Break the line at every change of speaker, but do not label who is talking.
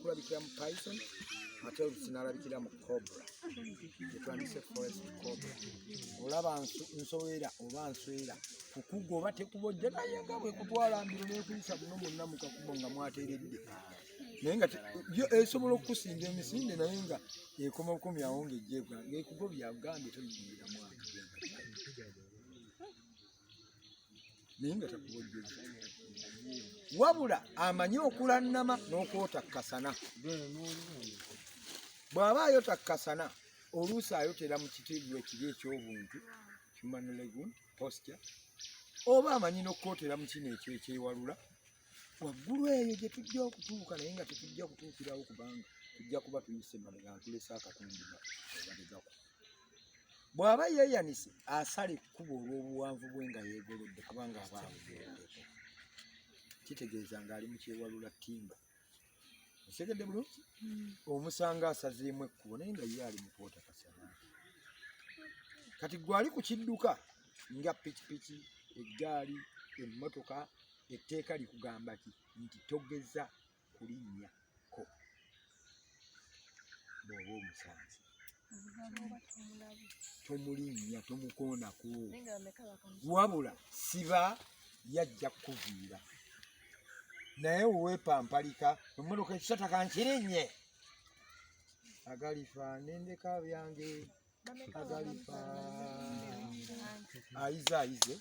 okulabikira mu python ate oluusi n'alabikira mu cobra gyetwandise forest cobra. Olaba nsowera oba nswera kukugo oba tekubojja naye nga bwe kutwala mbiro n'ekuyisa buno munna mu kakubo nga mwateeredde naye nga yo esobola okukusinga emisinde naye nga ekoma bukomyawo ng'ejjeebwa ng'ekugobya agambye toyingira mwana naye nga takubojjeza wabula amanyi okulannama n'okwota kasana. Bw'aba ayota kasana oluusi ayotera mu kitiibwa ekiri eky'obuntu human legume posture oba amanyi n'okwotera mu kino ekyo ekyewalula waggulu eyo gye tujja okutuuka naye nga tetujja kutuukirawo kubanga tujja kuba tuyise mabega ntulese akatundu obadegako. Bw'aba yeeyanise asala ekkubo olw'obuwanvu bwe nga yeegolodde kubanga aba abugereddeko kitegeeza ng'ali mu kyewalula ttimba. Osegedde bulungi omusanga asazeemu ekkubo naye nga ye ali mu kwota kasana. Kati gwe ali ku kidduka nga pikipiki eggaali emmotoka etteeka likugamba ki nti togeza kulinnyako bw'oba omusanze tomulinnya tomukoonako wabula siba yajja kukuviira naye weweepampalika emmotoka ekisata kankirinnye agalifa nendeka byange agalifa ayize